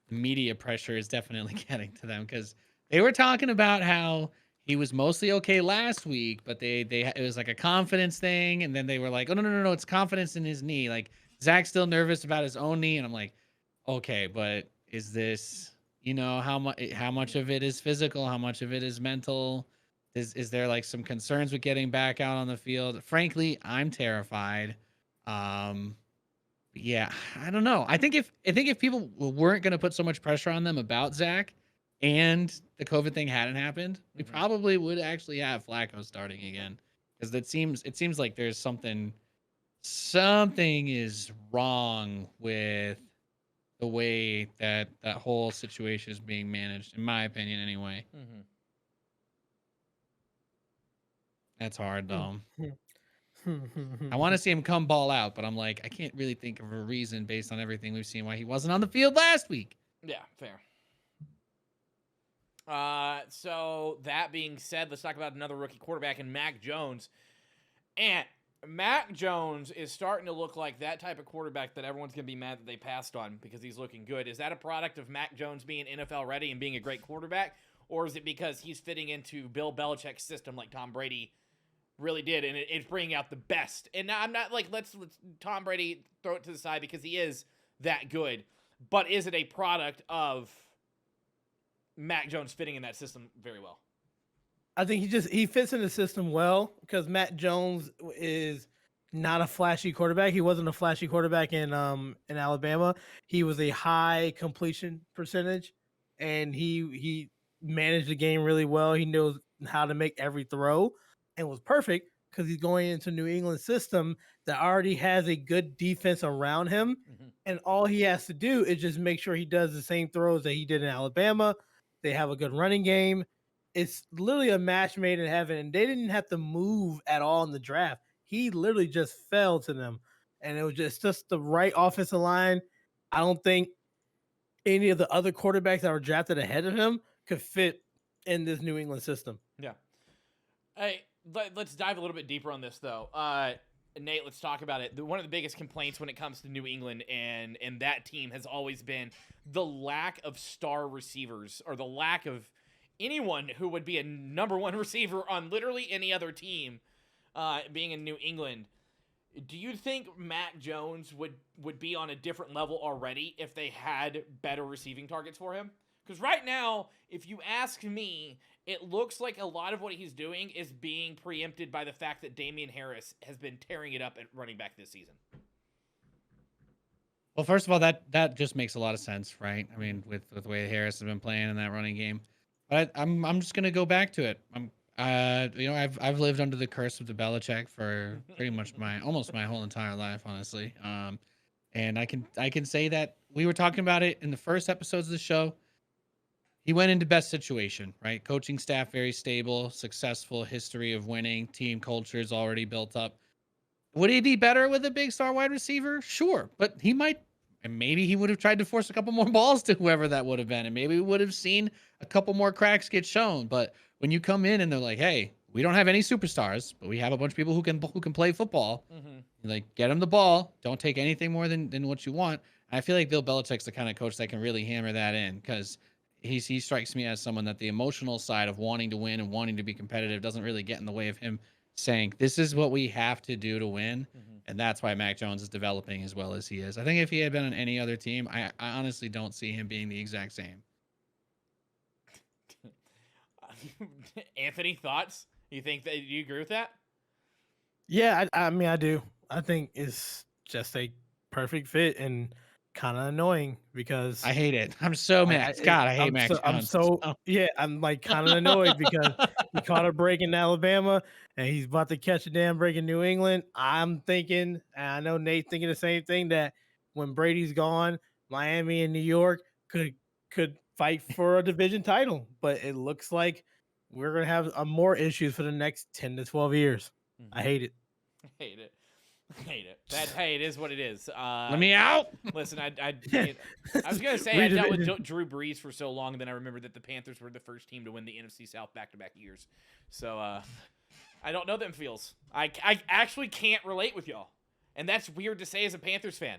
the media pressure is definitely getting to them because they were talking about how he was mostly okay last week, but it was like a confidence thing. And then they were like, oh, no, it's confidence in his knee. Like Zach's still nervous about his own knee. And I'm like, okay, but is this, how much of it is physical? How much of it is mental? Is there like some concerns with getting back out on the field? Frankly, I'm terrified. Yeah, I don't know. I think if people weren't going to put so much pressure on them about Zach and the COVID thing hadn't happened, we probably would actually have Flacco starting again because it seems like there's something is wrong with the way that whole situation is being managed, in my opinion, anyway. That's hard though. I want to see him come ball out, but I'm like, I can't really think of a reason based on everything we've seen why he wasn't on the field last week. Yeah, fair. So that being said, let's talk about another rookie quarterback in Mac Jones. And Mac Jones is starting to look like that type of quarterback that everyone's going to be mad that they passed on because he's looking good. Is that a product of Mac Jones being NFL ready and being a great quarterback? Or is it because he's fitting into Bill Belichick's system like Tom Brady really did, and it's bringing out the best? And I'm not like, let's Tom Brady throw it to the side because he is that good. But is it a product of Mac Jones fitting in that system very well? I think he fits in the system well because Mac Jones is not a flashy quarterback. He wasn't a flashy quarterback in Alabama. He was a high completion percentage, and he managed the game really well. He knows how to make every throw, and was perfect because he's going into New England system that already has a good defense around him, and all he has to do is just make sure he does the same throws that he did in Alabama. They have a good running game. It's literally a match made in heaven, and they didn't have to move at all in the draft. He literally just fell to them, and it was just the right offensive line. I don't think any of the other quarterbacks that were drafted ahead of him could fit in this New England system. Yeah. Hey, let's dive a little bit deeper on this, though. Nate, let's talk about it. One of the biggest complaints when it comes to New England and that team has always been the lack of star receivers or the lack of anyone who would be a number one receiver on literally any other team being in New England. Do you think Mac Jones would be on a different level already if they had better receiving targets for him? Because right now, if you ask me, it looks like a lot of what he's doing is being preempted by the fact that Damian Harris has been tearing it up at running back this season. Well, first of all, that just makes a lot of sense, right? I mean, with the way Harris has been playing in that running game. But I'm just gonna go back to it. I've lived under the curse of the Belichick for pretty much almost my whole entire life, honestly. And I can say that we were talking about it in the first episodes of the show. he went into best situation, right? Coaching staff very stable, successful history of winning, team culture is already built up. Would he be better with a big star wide receiver? Sure, but he might, and maybe he would have tried to force a couple more balls to whoever that would have been, and maybe we would have seen a couple more cracks get shown. But when you come in and they're like, "Hey, we don't have any superstars, but we have a bunch of people who can play football," like get them the ball, don't take anything more than what you want. I feel like Bill Belichick's the kind of coach that can really hammer that in because he strikes me as someone that the emotional side of wanting to win and wanting to be competitive doesn't really get in the way of him saying this is what we have to do to win. And that's why Mac Jones is developing as well as he is. I think if he had been on any other team, I honestly don't see him being the exact same. Anthony, thoughts? You think that you agree with that? Yeah, I mean, I do. I think it's just a perfect fit and kind of annoying because I hate it. I'm so mad. God, I hate Mac Jones. Yeah, I'm like kind of annoyed because he caught a break in Alabama and he's about to catch a damn break in New England. I'm thinking, and I know Nate's thinking the same thing, that when Brady's gone, Miami and New York could fight for a division title. But it looks like we're gonna have more issues for the next 10 to 12 years. I hate it. I hate it. Hate it. Hey, it is what it is. Let me out. Listen, I was gonna say I dealt with Drew Brees for so long, and then I remembered that the Panthers were the first team to win the NFC South back-to-back years. So I don't know them feels. I actually can't relate with y'all, and that's weird to say as a Panthers fan,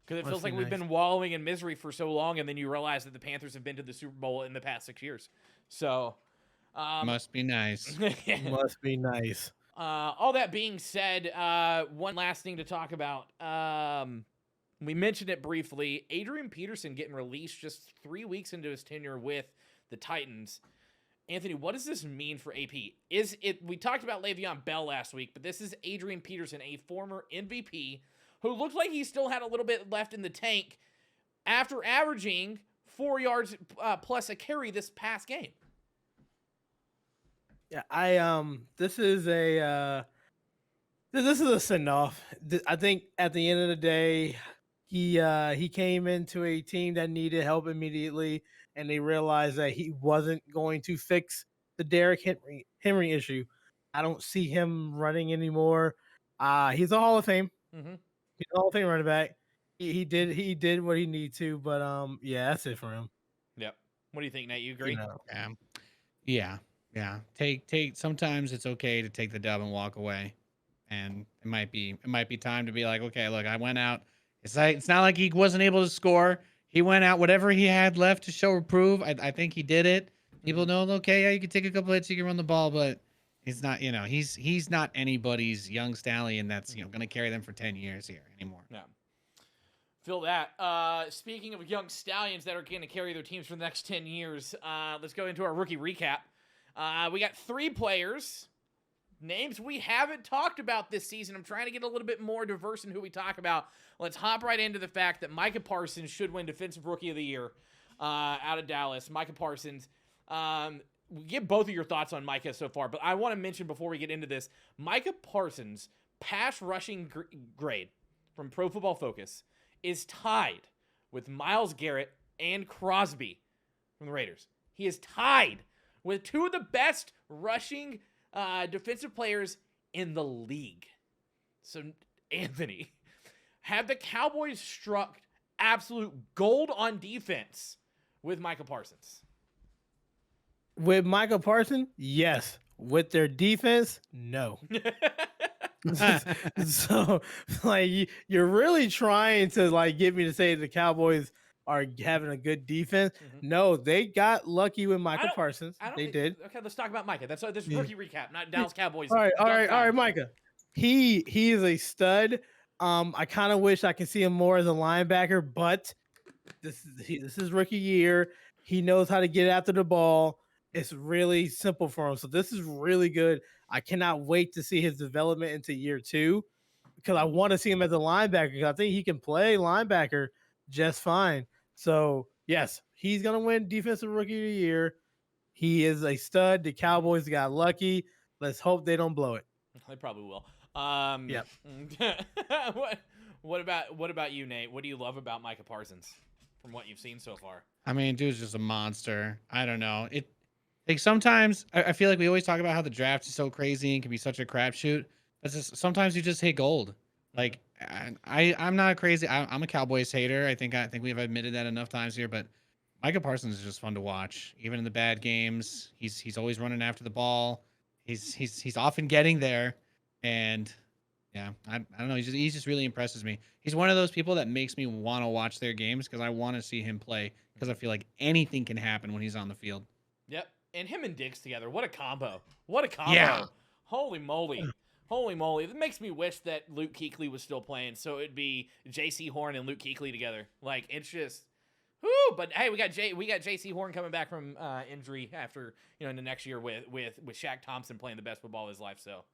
because it feels like we've been wallowing in misery for so long, and then you realize that the Panthers have been to the Super Bowl in the past 6 years. So must be nice. Must be nice. All that being said, one last thing to talk about. We mentioned it briefly. Adrian Peterson getting released just 3 weeks into his tenure with the Titans. Anthony, what does this mean for AP? We talked about Le'Veon Bell last week, but this is Adrian Peterson, a former MVP who looked like he still had a little bit left in the tank after averaging 4 yards plus a carry this past game. Yeah, this is a send off. I think at the end of the day, he came into a team that needed help immediately, and they realized that he wasn't going to fix the Derrick Henry issue. I don't see him running anymore. He's a Hall of Fame. He's a Hall of Fame running back. He did what he needed to, but yeah, that's it for him. Yep. What do you think, Nate? You agree? Yeah. Sometimes it's okay to take the dub and walk away, and it might be time to be like, okay, look, I went out. It's not like he wasn't able to score. He went out, whatever he had left to show or prove. I think he did it. People know, okay, yeah, you can take a couple hits, you can run the ball, but he's not, he's not anybody's young stallion that's going to carry them for 10 years here anymore. No. Feel that. Speaking of young stallions that are going to carry their teams for the next 10 years, let's go into our rookie recap. We got 3 players, names we haven't talked about this season. I'm trying to get a little bit more diverse in who we talk about. Let's hop right into the fact that Micah Parsons should win Defensive Rookie of the Year out of Dallas. Micah Parsons. Give both of your thoughts on Micah so far, but I want to mention before we get into this, Micah Parsons' pass rushing grade from Pro Football Focus is tied with Myles Garrett and Crosby from the Raiders. He is tied with 2 of the best rushing defensive players in the league. So, Anthony, have the Cowboys struck absolute gold on defense with Micah Parsons? With Micah Parsons, yes. With their defense, no. So, like, you're really trying to, like, get me to say the Cowboys are having a good defense. No, they got lucky with Micah Parsons. They did. Okay, let's talk about Micah. That's this rookie recap, not Dallas Cowboys. All right, Micah. He is a stud. I kind of wish I could see him more as a linebacker, but this is rookie year. He knows how to get after the ball. It's really simple for him. So this is really good. I cannot wait to see his development into year 2 because I want to see him as a linebacker because I think he can play linebacker just fine. So, yes, he's going to win Defensive Rookie of the Year. He is a stud. The Cowboys got lucky. Let's hope they don't blow it. They probably will. Yep. What about you, Nate? What do you love about Micah Parsons? from what you've seen so far. I mean, dude's just a monster. I don't know. Like sometimes I feel like we always talk about how the draft is so crazy and can be such a crapshoot. But sometimes you just hit gold. Like I'm not crazy. I'm a Cowboys hater. I think we've admitted that enough times here. But Micah Parsons is just fun to watch, even in the bad games. He's always running after the ball. He's often getting there, and yeah, I don't know. He just really impresses me. He's one of those people that makes me want to watch their games because I want to see him play because I feel like anything can happen when he's on the field. Yep, and him and Diggs together, what a combo! What a combo! Yeah. Holy moly! Holy moly! It makes me wish that Luke Kuechly was still playing, so it'd be J.C. Horn and Luke Kuechly together. Like it's just, whoo! But hey, we got J.C. Horn coming back from injury after in the next year with Shaq Thompson playing the best football of his life. So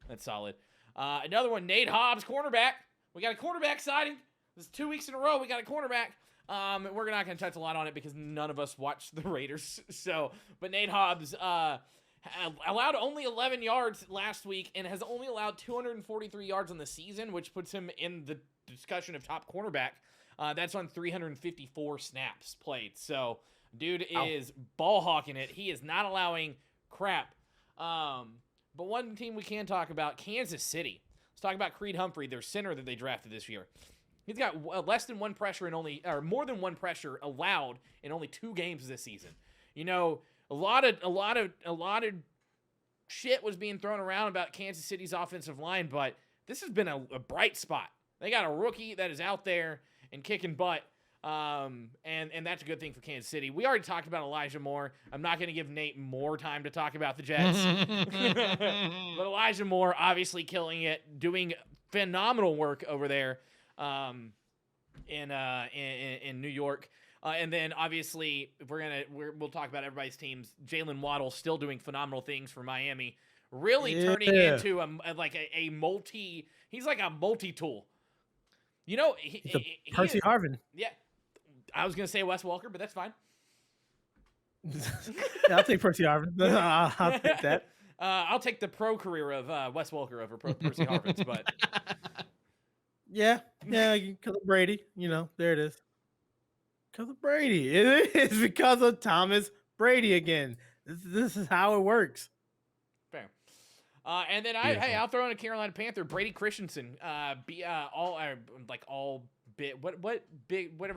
that's solid. Another one, Nate Hobbs, cornerback. We got a cornerback sighting. This is 2 weeks in a row. We got a cornerback. We're not going to touch a lot on it because none of us watched the Raiders. So, but Nate Hobbs allowed only 11 yards last week and has only allowed 243 yards on the season, which puts him in the discussion of top cornerback. That's on 354 snaps played. So, dude is ball hawking it. He is not allowing crap. But one team we can talk about, Kansas City. Let's talk about Creed Humphrey, their center that they drafted this year. He's got less than one pressure or more than one pressure allowed in only 2 games this season. A lot of shit was being thrown around about Kansas City's offensive line, but this has been a bright spot. They got a rookie that is out there and kicking butt. And that's a good thing for Kansas City. We already talked about Elijah Moore. I'm not going to give Nate more time to talk about the Jets. But Elijah Moore obviously killing it, doing phenomenal work over there in New York. And then obviously we'll talk about everybody's teams. Jalen Waddle still doing phenomenal things for Miami, really turning into a multi. He's like a multi-tool. Percy Harvin. Yeah, I was gonna say Wes Welker, but that's fine. Yeah, I'll take Percy Harvin. I'll take that. I'll take the pro career of Wes Welker over Percy Harvin's, but yeah, because of Brady. There it is. Because of Brady. It is because of Thomas Brady again. This is how it works. Fair. And then I'll throw in a Carolina Panther, Brady Christensen. Whatever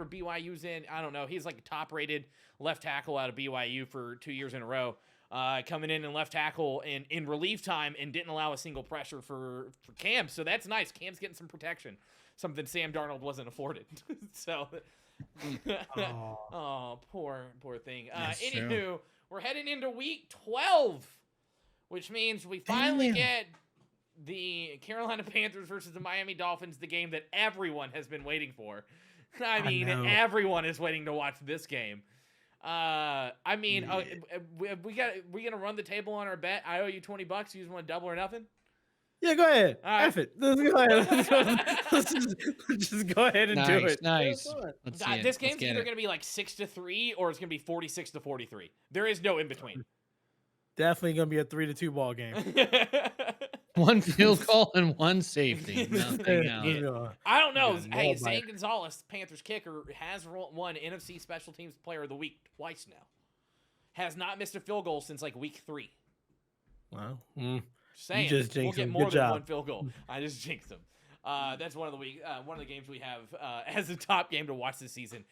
BYU's in. I don't know. He's like a top-rated left tackle out of BYU for 2 years in a row. Coming in and left tackle in relief time and didn't allow a single pressure for Cam. So that's nice. Cam's getting some protection, something Sam Darnold wasn't afforded. So, poor thing. Anywho, we're heading into week 12, which means we finally get the Carolina Panthers versus the Miami Dolphins, the game that everyone has been waiting for. Everyone is waiting to watch this game. We gonna run the table on our bet? I owe you $20. You just want double or nothing? Yeah, go ahead. All right. F it. Let's go ahead. Let's just go ahead and do it. Nice. This game's either gonna be like 6-3 or it's gonna be 46-43. There is no in between. Definitely gonna be a 3-2 ball game. One field goal and one safety. Nothing else. Yeah. I don't know. Hey, Zane Gonzalez, Panthers kicker, has won NFC Special Teams Player of the Week twice now. Has not missed a field goal since like week 3. Wow. Saying just we'll jinxed get him. more Good than job. one field goal. I just jinxed him. That's one of the games we have as the top game to watch this season.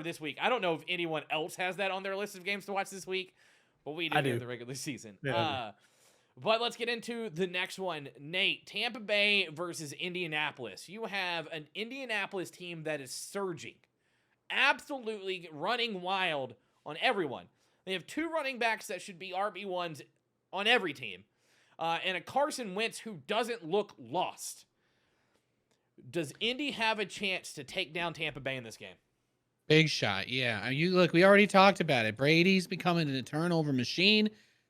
This week. I don't know if anyone else has that on their list of games to watch this week, but we do in the regular season. Yeah, but let's get into the next one. Nate, Tampa Bay versus Indianapolis. You have an Indianapolis team that is surging, absolutely running wild on everyone. They have 2 running backs that should be RB1s on every team, and a Carson Wentz who doesn't look lost. Does Indy have a chance to take down Tampa Bay in this game? Big shot, yeah. We already talked about it. Brady's becoming a turnover machine.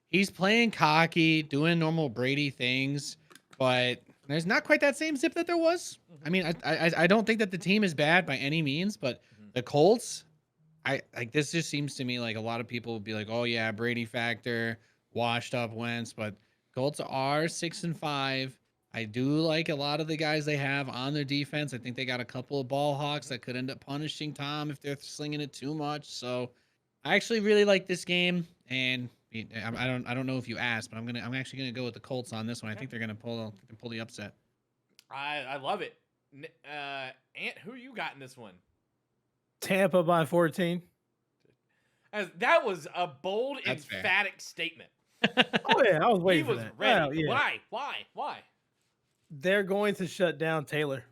He's playing cocky, doing normal Brady things, but there's not quite that same zip that there was. I mean, I don't think that the team is bad by any means, but the Colts, this just seems to me like a lot of people would be like, oh yeah, Brady factor, washed up Wentz, but Colts are 6-5. I do like a lot of the guys they have on their defense. I think they got a couple of ball hawks that could end up punishing Tom if they're slinging it too much. So I actually really like this game, and I don't know if you asked, but I'm actually gonna go with the Colts on this one. I think they're gonna pull the upset. I love it. Ant, who you got in this one? Tampa by 14. That was a bold, That's emphatic statement. Oh yeah, I was He waiting for was that. ready. Yeah. Why? They're going to shut down Taylor.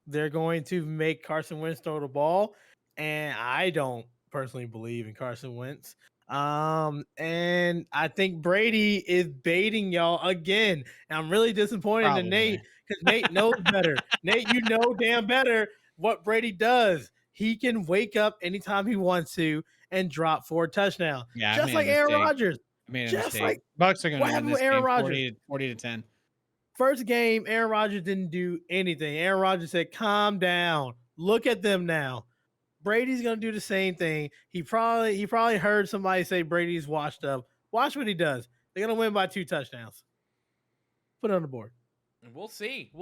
They're going to make Carson Wentz throw the ball, and I don't personally believe in Carson Wentz. And I think Brady is baiting y'all again. And I'm really disappointed in Nate because Nate knows better. Nate, you know damn better what Brady does. He can wake up anytime he wants to and drop 4 touchdowns. Yeah, just like Aaron Rodgers. I made a Just mistake. like Bucks are going what to win happened this with Aaron game Rodgers? 40 to 10. First game, Aaron Rodgers didn't do anything. Aaron Rodgers said, calm down. Look at them now. Brady's going to do the same thing. He probably heard somebody say Brady's washed up. Watch what he does. They're going to win by 2 touchdowns. Put it on the board. We'll see.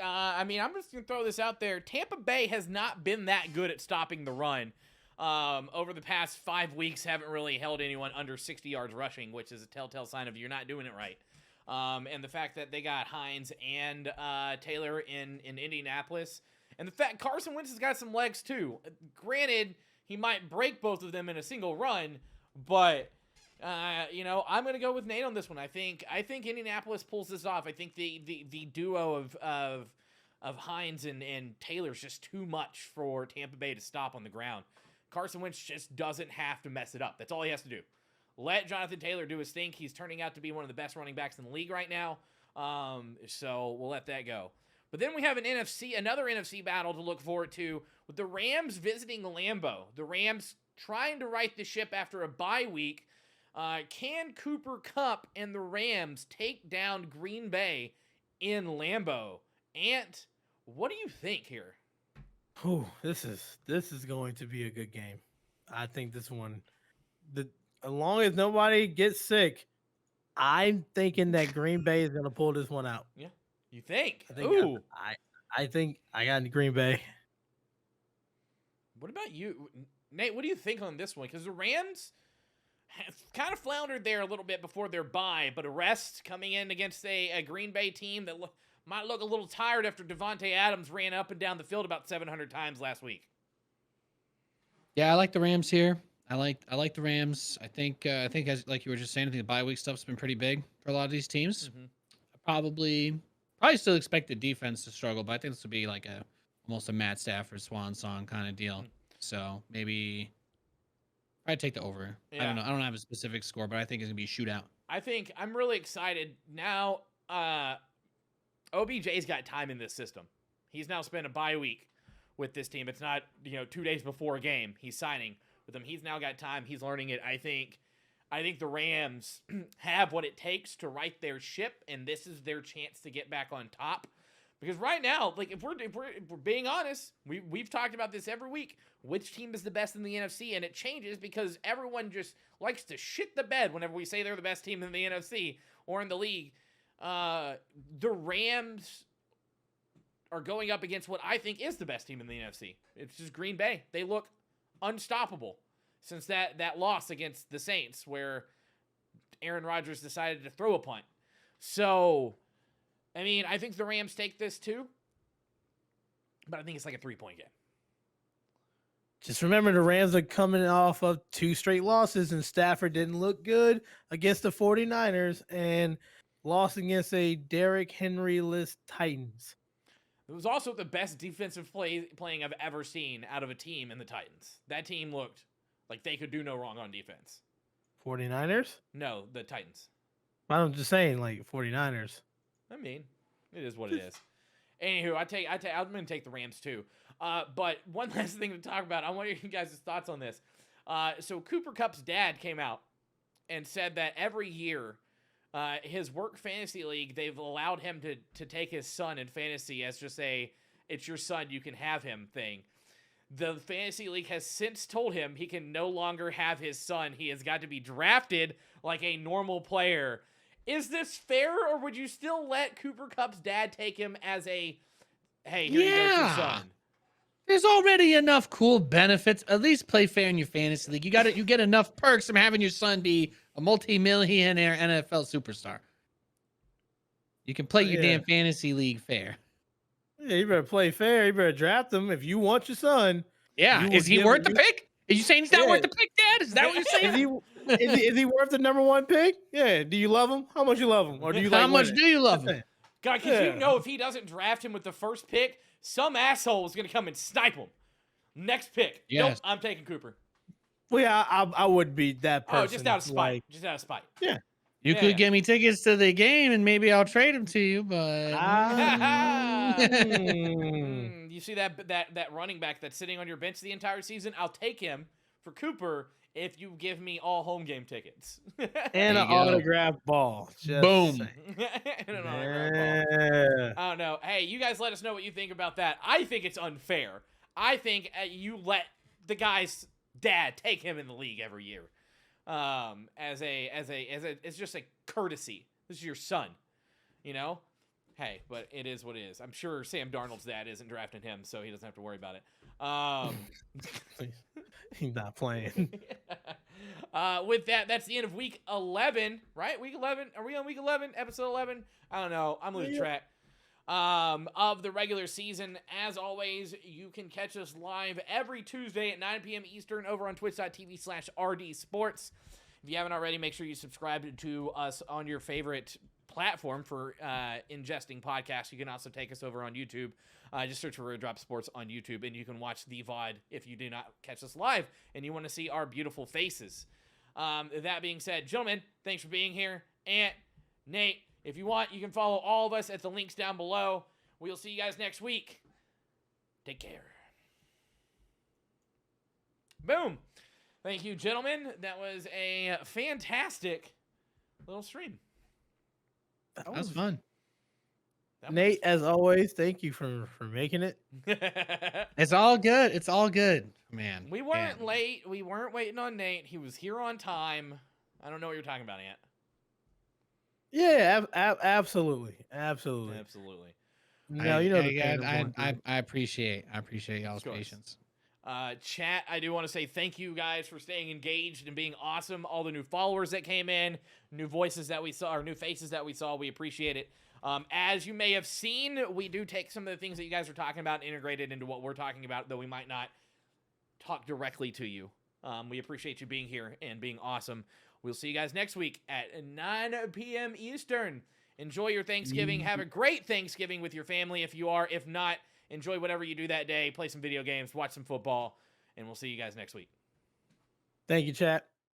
I mean, I'm just going to throw this out there. Tampa Bay has not been that good at stopping the run. Over the past 5 weeks, haven't really held anyone under 60 yards rushing, which is a telltale sign of you're not doing it right. And the fact that they got Hines and Taylor in Indianapolis, and the fact Carson Wentz has got some legs too. Granted, he might break both of them in a single run, but I'm going to go with Nate on this one. I think Indianapolis pulls this off. I think the duo of Hines and Taylor's just too much for Tampa Bay to stop on the ground. Carson Wentz just doesn't have to mess it up. That's all he has to do. Let Jonathan Taylor do his thing. He's turning out to be one of the best running backs in the league right now. So we'll let that go. But then we have another NFC battle to look forward to with the Rams visiting Lambeau. The Rams trying to right the ship after a bye week. Can Cooper Kupp and the Rams take down Green Bay in Lambeau? Ant, what do you think here? Oh, this is going to be a good game. I think this one, as long as nobody gets sick, I'm thinking that Green Bay is going to pull this one out. Yeah, you think? I think I got Green Bay. What about you, Nate? What do you think on this one? Because the Rams have kind of floundered there a little bit before their bye, but a rest coming in against a Green Bay team that might look a little tired after Devontae Adams ran up and down the field about 700 times last week. Yeah, I like the Rams here. I like the Rams. I think as like you were just saying, I think the bye week stuff's been pretty big for a lot of these teams. Mm-hmm. Probably still expect the defense to struggle, but I think this would be like almost a Matt Stafford swan song kind of deal. So maybe I'd take the over. Yeah. I don't know. I don't have a specific score, but I think it's gonna be a shootout. I think I'm really excited now. OBJ's got time in this system. He's now spent a bye week with this team. It's not 2 days before a game. He's signing with them. He's now got time. He's learning it. I think the Rams have what it takes to right their ship, and this is their chance to get back on top. Because right now, like if we're being honest, we've talked about this every week. Which team is the best in the NFC? And it changes because everyone just likes to shit the bed whenever we say they're the best team in the NFC or in the league. The Rams are going up against what I think is the best team in the NFC. It's just Green Bay. They look unstoppable since that loss against the Saints where Aaron Rodgers decided to throw a punt. So, I mean, I think the Rams take this too, but I think it's like a 3-point game. Just remember the Rams are coming off of 2 straight losses, and Stafford didn't look good against the 49ers and lost against a Derrick Henry-less Titans. It was also the best defensive playing I've ever seen out of a team in the Titans. That team looked like they could do no wrong on defense. 49ers? No, the Titans. I'm just saying, like, 49ers. I mean, it is what it is. Anywho, I'm going to take the Rams too. But one last thing to talk about. I want you guys' thoughts on this. So Cooper Kupp's dad came out and said that every year his work fantasy league, they've allowed him to take his son in fantasy as just it's your son, you can have him thing. The fantasy league has since told him he can no longer have his son. He has got to be drafted like a normal player. Is this fair, or would you still let Cooper Kupp's dad take him as a, hey, here you go, it's your son? There's already enough cool benefits. At least play fair in your fantasy league. You get enough perks from having your son be a multi-millionaire NFL superstar. You can play your damn fantasy league fair. Yeah, you better play fair. You better draft him if you want your son. Yeah, is he worth the pick? Are you saying he's not worth the pick, Dad? Is that what you're saying? Is he worth the #1 pick? Yeah. Do you love him? How much you love him? Or do you like how much do you love him? God, because you know if he doesn't draft him with the first pick, some asshole is going to come and snipe him. Next pick. Yes. Nope, I'm taking Cooper. Well, yeah, I would be that person. Oh, just out of spite. Like, just out of spite. Yeah. You could give me tickets to the game, and maybe I'll trade them to you, but... You see that running back that's sitting on your bench the entire season? I'll take him for Cooper if you give me all home game tickets. And an autographed ball. Boom. And an autographed ball. I don't know. Hey, you guys let us know what you think about that. I think it's unfair. I think you let the guy's dad take him in the league every year. It's just a courtesy. This is your son, you know? Hey, but it is what it is. I'm sure Sam Darnold's dad isn't drafting him, so he doesn't have to worry about it. He's not playing. With that, that's the end of week 11, right? Week 11. Are we on week 11? Episode 11? I don't know. I'm losing track. Of the regular season. As always, you can catch us live every Tuesday at 9 p.m. Eastern over on twitch.tv/RD Sports. If you haven't already, make sure you subscribe to us on your favorite platform for ingesting podcasts. You can also take us over on YouTube. Just search for Drop Sports on YouTube, and you can watch the VOD if you do not catch us live and you want to see our beautiful faces. That being said, gentlemen, thanks for being here. Ant, Nate, if you want, you can follow all of us at the links down below. We'll see you guys next week. Take care. Boom. Thank you, gentlemen. That was a fantastic little stream. That was fun. Nate, as always, thank you for making it. It's all good. It's all good, man. We weren't late. We weren't waiting on Nate. He was here on time. I don't know what you're talking about, Ant. Yeah, absolutely. No, I appreciate y'all's patience. Chat, I do want to say thank you guys for staying engaged and being awesome. All the new followers that came in, new voices that we saw, or new faces that we saw, we appreciate it. As you may have seen, we do take some of the things that you guys are talking about and integrate it into what we're talking about, though we might not talk directly to you. We appreciate you being here and being awesome. We'll see you guys next week at 9 p.m. Eastern. Enjoy your Thanksgiving. Have a great Thanksgiving with your family if you are. If not, enjoy whatever you do that day. Play some video games, watch some football, and we'll see you guys next week. Thank you, chat.